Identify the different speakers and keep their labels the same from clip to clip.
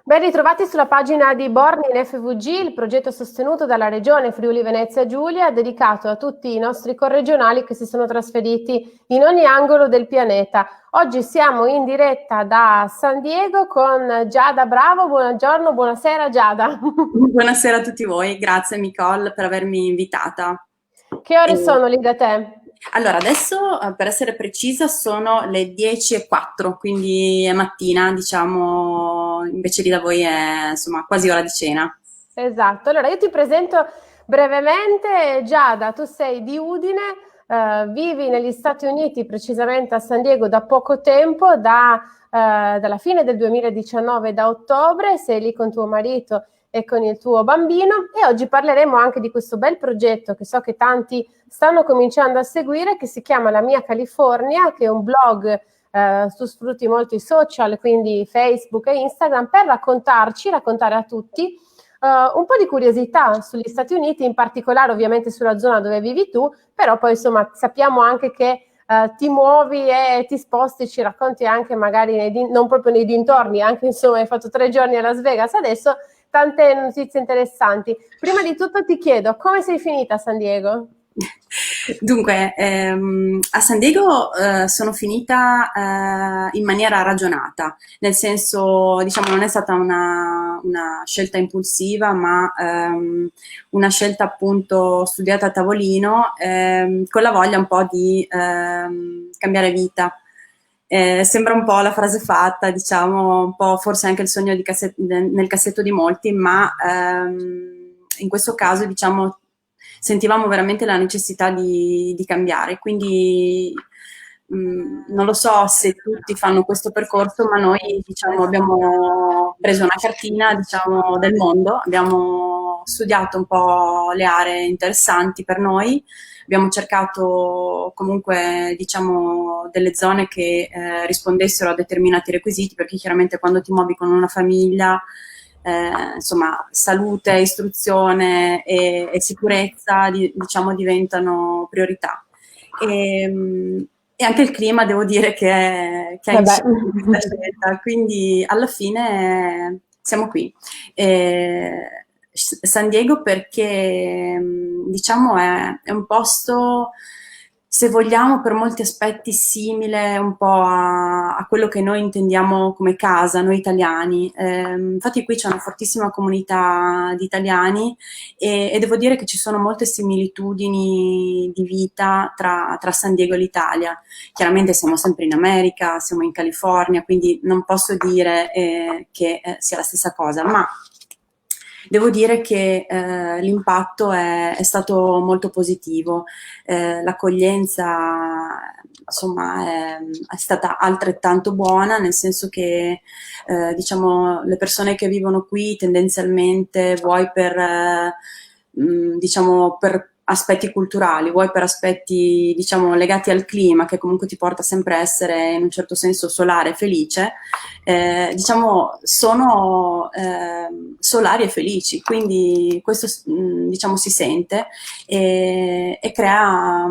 Speaker 1: Ben ritrovati sulla pagina di Born in FVG, il progetto sostenuto dalla Regione Friuli Venezia Giulia, dedicato a tutti i nostri corregionali che si sono trasferiti in ogni angolo del pianeta. Oggi siamo in diretta da San Diego con Giada Bravo. Buongiorno, buonasera Giada.
Speaker 2: Buonasera a tutti voi, grazie Nicole per avermi invitata.
Speaker 1: Che ore
Speaker 2: E-
Speaker 1: sono lì da te?
Speaker 2: allora, adesso per essere precisa sono le 10:04, quindi è mattina, diciamo, invece di da voi è insomma quasi ora di cena.
Speaker 1: Esatto, allora io ti presento brevemente. Giada, tu sei di Udine, vivi negli Stati Uniti, precisamente a San Diego da poco tempo, dalla fine del 2019, da ottobre, sei lì con tuo marito e con il tuo bambino, e oggi parleremo anche di questo bel progetto che so che tanti stanno cominciando a seguire, che si chiama La Mia California, che è un blog. Tu sfrutti molto i social, quindi Facebook e Instagram, per raccontare a tutti un po' di curiosità sugli Stati Uniti, in particolare ovviamente sulla zona dove vivi tu, però poi insomma sappiamo anche che ti muovi e ti sposti, ci racconti anche magari non proprio nei dintorni, anche insomma hai fatto 3 giorni a Las Vegas adesso, tante notizie interessanti. Prima di tutto ti chiedo, come sei finita a San Diego?
Speaker 2: Dunque, a San Diego sono finita in maniera ragionata, nel senso, diciamo, non è stata una scelta impulsiva, ma una scelta appunto studiata a tavolino, con la voglia un po' di cambiare vita. Sembra un po' la frase fatta, diciamo, un po' forse anche il sogno nel cassetto di molti, ma in questo caso, diciamo, sentivamo veramente la necessità di cambiare. Quindi non lo so se tutti fanno questo percorso, ma noi, diciamo, abbiamo preso una cartina, diciamo, del mondo, abbiamo studiato un po' le aree interessanti per noi. Abbiamo cercato comunque, diciamo, delle zone che rispondessero a determinati requisiti, perché chiaramente quando ti muovi con una famiglia, insomma, salute, istruzione e sicurezza, diciamo, diventano priorità. E anche il clima, devo dire che ha
Speaker 1: Vabbè.
Speaker 2: inciso in questa scelta, quindi alla fine siamo qui. San Diego perché diciamo è un posto, se vogliamo, per molti aspetti simile un po' a quello che noi intendiamo come casa, noi italiani. Infatti qui c'è una fortissima comunità di italiani e devo dire che ci sono molte similitudini di vita tra San Diego e l'Italia. Chiaramente siamo sempre in America, siamo in California, quindi non posso dire che sia la stessa cosa, ma devo dire che l'impatto è stato molto positivo. L'accoglienza insomma è stata altrettanto buona, nel senso che diciamo, le persone che vivono qui tendenzialmente, vuoi per diciamo, per aspetti culturali, vuoi per aspetti, diciamo, legati al clima, che comunque ti porta sempre a essere in un certo senso solare e felice, diciamo, sono solari e felici, quindi questo diciamo si sente e crea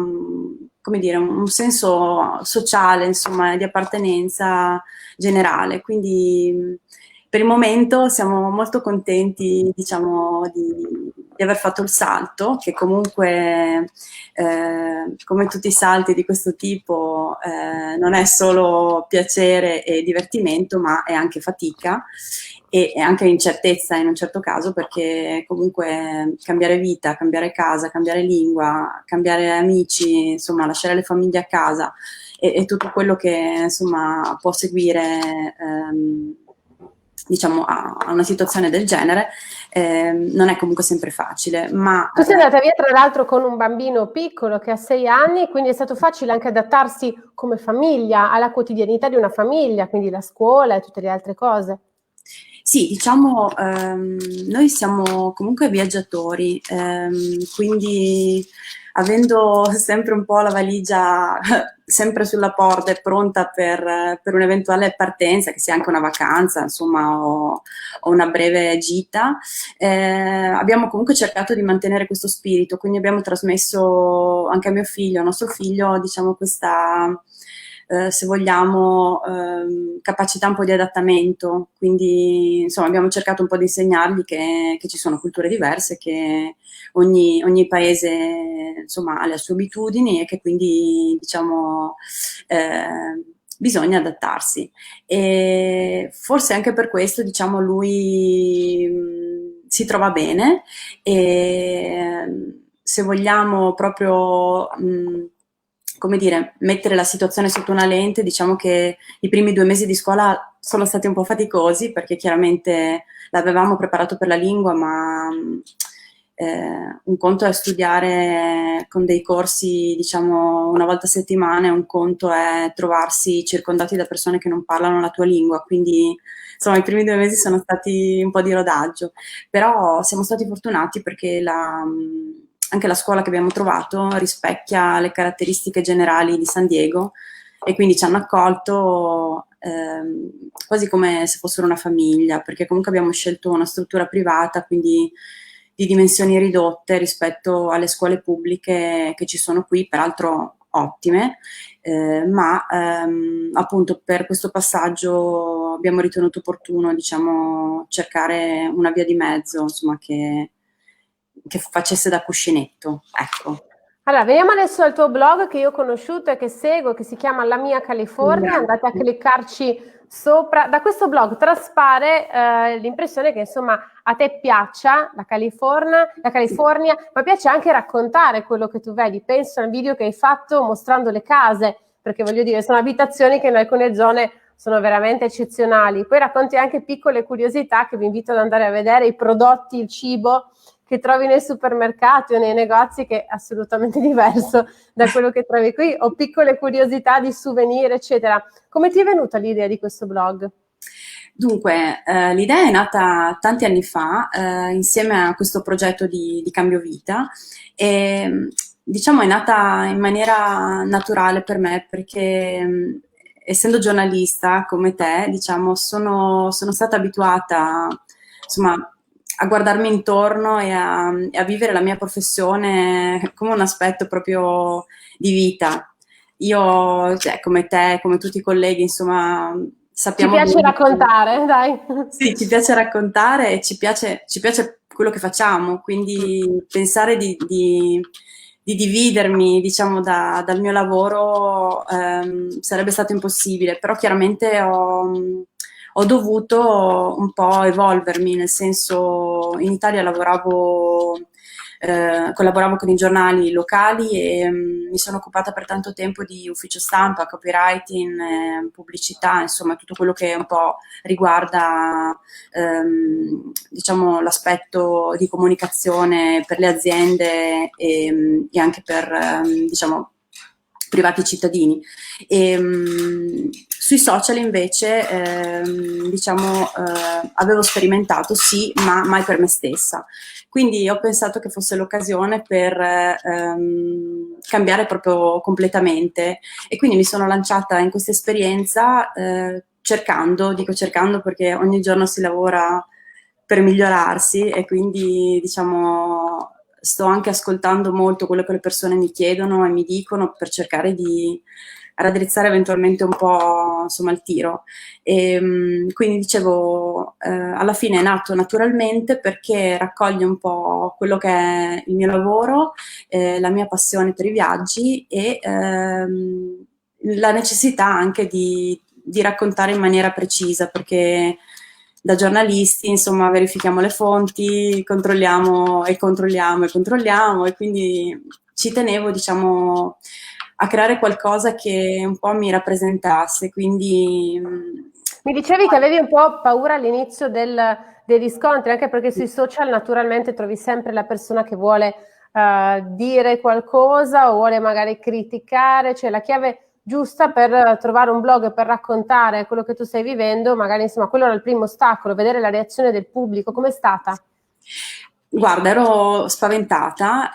Speaker 2: come dire, un senso sociale, insomma, di appartenenza generale. Quindi per il momento siamo molto contenti, diciamo, di aver fatto il salto, che comunque, come tutti i salti di questo tipo, non è solo piacere e divertimento, ma è anche fatica e anche incertezza in un certo caso, perché comunque cambiare vita, cambiare casa, cambiare lingua, cambiare amici, insomma, lasciare le famiglie a casa e tutto quello che insomma può seguire diciamo a una situazione del genere non è comunque sempre facile, ma
Speaker 1: Tu sei andata via tra l'altro con un bambino piccolo che ha 6 anni, quindi è stato facile anche adattarsi come famiglia alla quotidianità di una famiglia, quindi la scuola e tutte le altre cose.
Speaker 2: sì, diciamo, noi siamo comunque viaggiatori, quindi avendo sempre un po' la valigia sempre sulla porta e pronta per un'eventuale partenza, che sia anche una vacanza, insomma, o una breve gita, abbiamo comunque cercato di mantenere questo spirito, quindi abbiamo trasmesso anche a mio figlio, a nostro figlio, diciamo, questa se vogliamo, capacità un po' di adattamento, quindi insomma abbiamo cercato un po' di insegnargli che ci sono culture diverse, che ogni paese insomma ha le sue abitudini e che quindi diciamo bisogna adattarsi. E forse anche per questo diciamo lui si trova bene e se vogliamo proprio come dire, mettere la situazione sotto una lente, diciamo che i primi 2 mesi di scuola sono stati un po' faticosi perché chiaramente l'avevamo preparato per la lingua, ma un conto è studiare con dei corsi, diciamo, una volta a settimana, e un conto è trovarsi circondati da persone che non parlano la tua lingua, quindi insomma i primi 2 mesi sono stati un po' di rodaggio, però siamo stati fortunati perché anche la scuola che abbiamo trovato rispecchia le caratteristiche generali di San Diego e quindi ci hanno accolto quasi come se fossero una famiglia, perché comunque abbiamo scelto una struttura privata, quindi di dimensioni ridotte rispetto alle scuole pubbliche che ci sono qui, peraltro ottime, ma appunto per questo passaggio abbiamo ritenuto opportuno, diciamo, cercare una via di mezzo, insomma, che facesse da cuscinetto, ecco.
Speaker 1: Allora, veniamo adesso al tuo blog che io ho conosciuto e che seguo, che si chiama La Mia California. Andate a cliccarci sopra. Da questo blog traspare l'impressione che insomma a te piaccia la California, ma piace anche raccontare quello che tu vedi. Penso al video che hai fatto mostrando le case, perché voglio dire, sono abitazioni che in alcune zone sono veramente eccezionali. Poi racconti anche piccole curiosità che vi invito ad andare a vedere, i prodotti, il cibo che trovi nei supermercati o nei negozi, che è assolutamente diverso da quello che trovi qui, o piccole curiosità di souvenir, eccetera. Come ti è venuta l'idea di questo blog?
Speaker 2: Dunque, l'idea è nata tanti anni fa, insieme a questo progetto di cambio vita e diciamo è nata in maniera naturale per me perché essendo giornalista come te, diciamo, sono stata abituata, insomma, a guardarmi intorno e a vivere la mia professione come un aspetto proprio di vita. Io, cioè, come te, come tutti i colleghi, insomma,
Speaker 1: Ci
Speaker 2: sappiamo
Speaker 1: piace
Speaker 2: bene
Speaker 1: raccontare, dai.
Speaker 2: sì, ci piace raccontare e ci piace quello che facciamo, quindi pensare di dividermi, diciamo, dal mio lavoro sarebbe stato impossibile, però chiaramente ho dovuto un po' evolvermi, nel senso in Italia collaboravo con i giornali locali e mi sono occupata per tanto tempo di ufficio stampa, copywriting, pubblicità, insomma tutto quello che un po' riguarda diciamo, l'aspetto di comunicazione per le aziende e anche per diciamo, privati cittadini. Sui social invece diciamo, avevo sperimentato sì, ma mai per me stessa. Quindi ho pensato che fosse l'occasione per cambiare proprio completamente e quindi mi sono lanciata in questa esperienza dico cercando perché ogni giorno si lavora per migliorarsi e quindi diciamo sto anche ascoltando molto quello che le persone mi chiedono e mi dicono per cercare di raddrizzare eventualmente un po' insomma il tiro. Quindi dicevo, alla fine è nato naturalmente perché raccoglie un po' quello che è il mio lavoro, la mia passione per i viaggi e la necessità anche di raccontare in maniera precisa, perché da giornalisti, insomma, verifichiamo le fonti, controlliamo e controlliamo e controlliamo e quindi ci tenevo, diciamo, a creare qualcosa che un po' mi rappresentasse, quindi
Speaker 1: Mi dicevi che avevi un po' paura all'inizio dei riscontri, anche perché sui social naturalmente trovi sempre la persona che vuole dire qualcosa o vuole magari criticare, cioè la chiave giusta per trovare un blog per raccontare quello che tu stai vivendo, magari insomma quello era il primo ostacolo, vedere la reazione del pubblico, com'è stata?
Speaker 2: guarda, ero spaventata.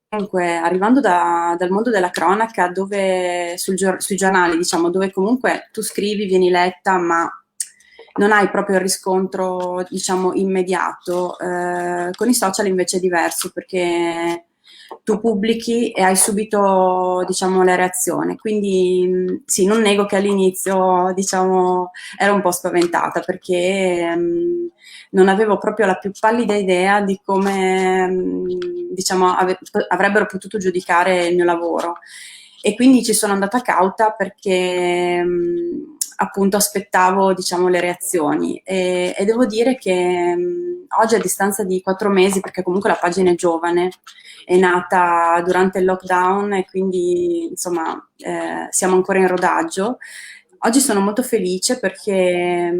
Speaker 2: Comunque, arrivando dal mondo della cronaca, dove sui giornali, diciamo, dove comunque tu scrivi, vieni letta, ma non hai proprio il riscontro, diciamo, immediato. Con i social invece è diverso perché tu pubblichi e hai subito, diciamo, la reazione. Quindi sì, non nego che all'inizio, diciamo, ero un po' spaventata perché non avevo proprio la più pallida idea di come, diciamo, avrebbero potuto giudicare il mio lavoro. E quindi ci sono andata cauta perché appunto aspettavo, diciamo, le reazioni e devo dire che oggi a distanza di 4 mesi, perché comunque la pagina è giovane, è nata durante il lockdown e quindi insomma siamo ancora in rodaggio. Oggi sono molto felice perché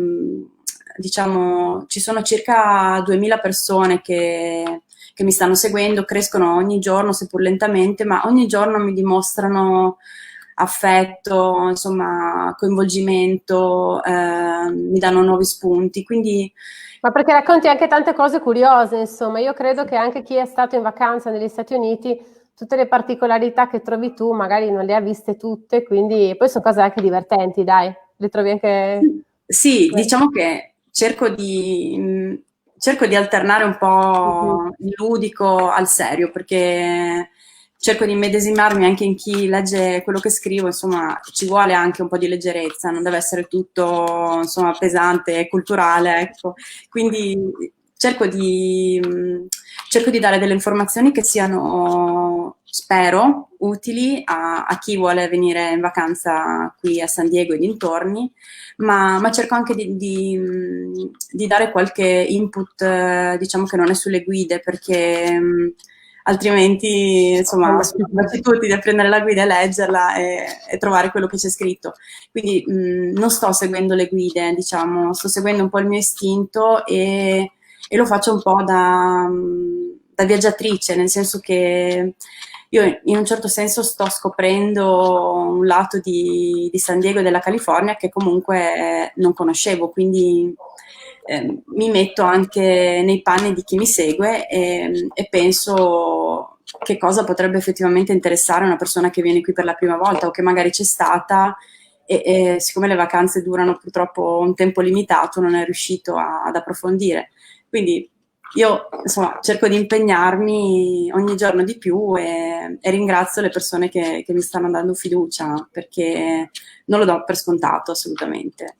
Speaker 2: diciamo ci sono circa 2000 persone che mi stanno seguendo, crescono ogni giorno, seppur lentamente, ma ogni giorno mi dimostrano affetto, insomma, coinvolgimento, mi danno nuovi spunti. Quindi
Speaker 1: Ma perché racconti anche tante cose curiose, insomma, io credo che anche chi è stato in vacanza negli Stati Uniti, tutte le particolarità che trovi tu, magari non le ha viste tutte, quindi poi sono cose anche divertenti, dai, le trovi anche
Speaker 2: sì,
Speaker 1: quelle.
Speaker 2: diciamo che cerco di alternare un
Speaker 1: Mhm.
Speaker 2: po' il ludico al serio, perché cerco di immedesimarmi anche in chi legge quello che scrivo, insomma, ci vuole anche un po' di leggerezza, non deve essere tutto, insomma, pesante e culturale, ecco. Quindi cerco di, mh, cerco di dare delle informazioni che siano, spero, utili a chi vuole venire in vacanza qui a San Diego e dintorni, ma cerco anche di dare qualche input, diciamo che non è sulle guide, perché altrimenti, insomma, sono capaci tutti di prendere la guida e leggerla e trovare quello che c'è scritto. Quindi non sto seguendo le guide, diciamo, sto seguendo un po' il mio istinto e lo faccio un po' da viaggiatrice, nel senso che io in un certo senso sto scoprendo un lato di San Diego e della California che comunque non conoscevo, quindi mi metto anche nei panni di chi mi segue e penso che cosa potrebbe effettivamente interessare una persona che viene qui per la prima volta o che magari c'è stata e siccome le vacanze durano purtroppo un tempo limitato non è riuscito ad approfondire. Quindi io insomma cerco di impegnarmi ogni giorno di più e ringrazio le persone che mi stanno dando fiducia perché non lo do per scontato assolutamente.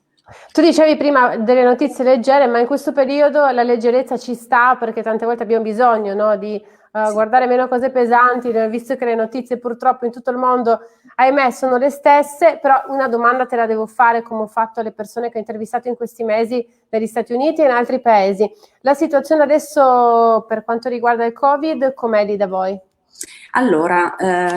Speaker 1: Tu dicevi prima delle notizie leggere, ma in questo periodo la leggerezza ci sta perché tante volte abbiamo bisogno, no, di
Speaker 2: Sì.
Speaker 1: guardare meno cose pesanti, visto che le notizie purtroppo in tutto il mondo, ahimè, sono le stesse, però una domanda te la devo fare come ho fatto alle persone che ho intervistato in questi mesi negli Stati Uniti e in altri paesi. La situazione adesso per quanto riguarda il Covid, com'è lì da voi?
Speaker 2: Allora,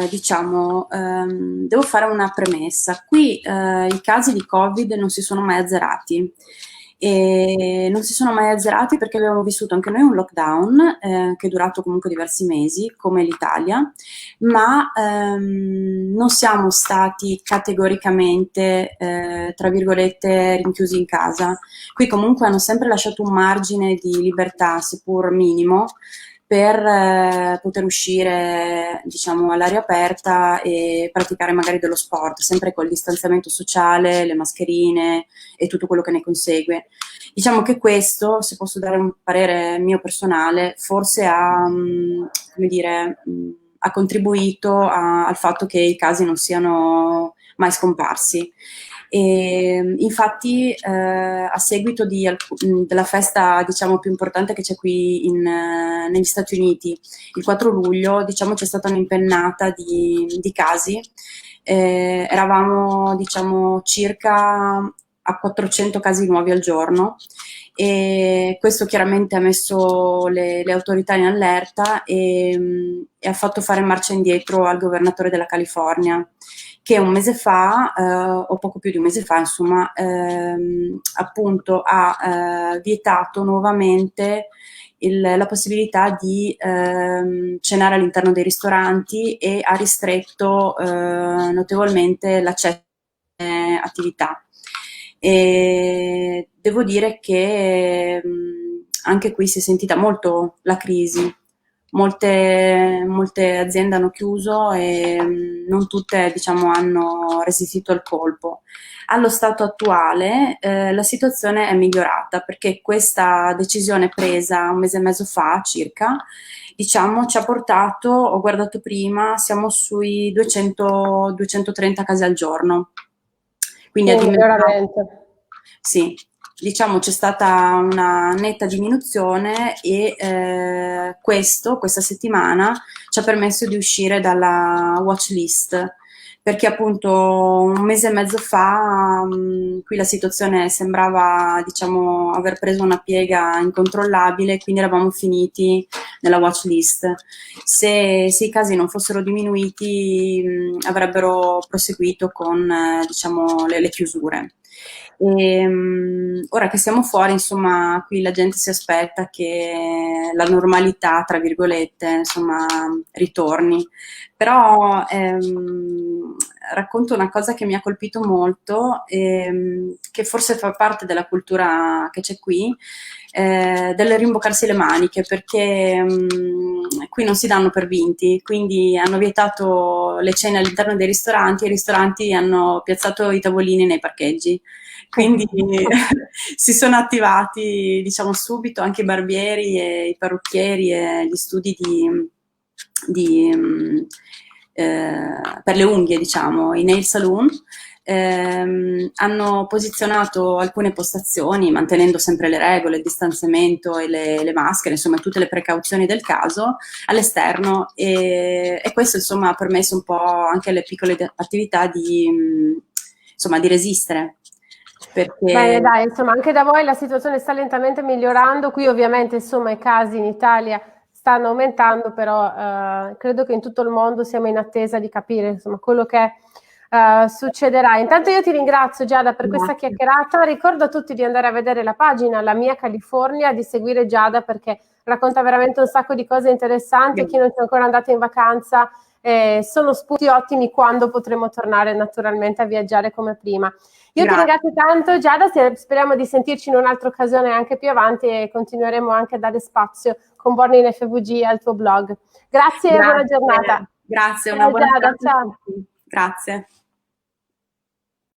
Speaker 2: diciamo, devo fare una premessa. Qui i casi di Covid non si sono mai azzerati. E non si sono mai azzerati perché abbiamo vissuto anche noi un lockdown che è durato comunque diversi mesi, come l'Italia, ma non siamo stati categoricamente, tra virgolette, rinchiusi in casa. Qui comunque hanno sempre lasciato un margine di libertà, seppur minimo, per poter uscire, diciamo, all'aria aperta e praticare magari dello sport, sempre col distanziamento sociale, le mascherine e tutto quello che ne consegue. Diciamo che questo, se posso dare un parere mio personale, forse ha, come dire, ha contribuito al fatto che i casi non siano mai scomparsi. E, infatti, a seguito della festa, diciamo, più importante che c'è qui negli Stati Uniti, il 4 luglio, diciamo, c'è stata un'impennata di casi. Eravamo, diciamo, circa a 400 casi nuovi al giorno e questo chiaramente ha messo le autorità in allerta e ha fatto fare marcia indietro al governatore della California che un mese fa, o poco più di un mese fa, insomma, appunto ha vietato nuovamente la possibilità di cenare all'interno dei ristoranti e ha ristretto notevolmente l'accesso alle attività. E devo dire che anche qui si è sentita molto la crisi, molte aziende hanno chiuso e non tutte, diciamo, hanno resistito al colpo. Allo stato attuale, la situazione è migliorata perché questa decisione presa un mese e mezzo fa circa, diciamo, ci ha portato, ho guardato prima, siamo sui 200-230 casi al giorno. Quindi a
Speaker 1: Quindi
Speaker 2: dimenticare,
Speaker 1: miglioramento.
Speaker 2: sì, diciamo c'è stata una netta diminuzione e questa settimana ci ha permesso di uscire dalla watch list, perché appunto un mese e mezzo fa qui la situazione sembrava, diciamo, aver preso una piega incontrollabile, quindi eravamo finiti nella watch list. Se i casi non fossero diminuiti, avrebbero proseguito con, diciamo, le chiusure. E, ora che siamo fuori, insomma, qui la gente si aspetta che la normalità, tra virgolette, insomma, ritorni. Però racconto una cosa che mi ha colpito molto, che forse fa parte della cultura che c'è qui, del rimboccarsi le maniche, perché qui non si danno per vinti, quindi hanno vietato le cene all'interno dei ristoranti e i ristoranti hanno piazzato i tavolini nei parcheggi. Quindi si sono attivati, diciamo, subito anche i barbieri e i parrucchieri e gli studi per le unghie, diciamo, i nail saloon. Hanno posizionato alcune postazioni mantenendo sempre le regole, il distanziamento e le maschere, insomma tutte le precauzioni del caso all'esterno e questo insomma ha permesso un po' anche alle piccole attività insomma, di resistere. Perché
Speaker 1: Bene, dai, insomma, anche da voi la situazione sta lentamente migliorando. Qui ovviamente, insomma, i casi in Italia stanno aumentando, però credo che in tutto il mondo siamo in attesa di capire, insomma, quello che succederà. Intanto io ti ringrazio, Giada, per questa
Speaker 2: Grazie.
Speaker 1: chiacchierata. Ricordo a tutti di andare a vedere la pagina La Mia California, di seguire Giada perché racconta veramente un sacco di cose interessanti. Chi non è ancora andato in vacanza, sono spunti ottimi quando potremo tornare naturalmente a viaggiare come prima. Io ti
Speaker 2: Grazie.
Speaker 1: ringrazio tanto Giada, speriamo di sentirci in un'altra occasione anche più avanti e continueremo anche a dare spazio con Born in FVG al tuo blog. Grazie e buona giornata.
Speaker 2: Grazie, una
Speaker 1: Ciao
Speaker 2: buona
Speaker 1: Giada,
Speaker 2: serata a
Speaker 1: ciao.
Speaker 2: tutti. Grazie.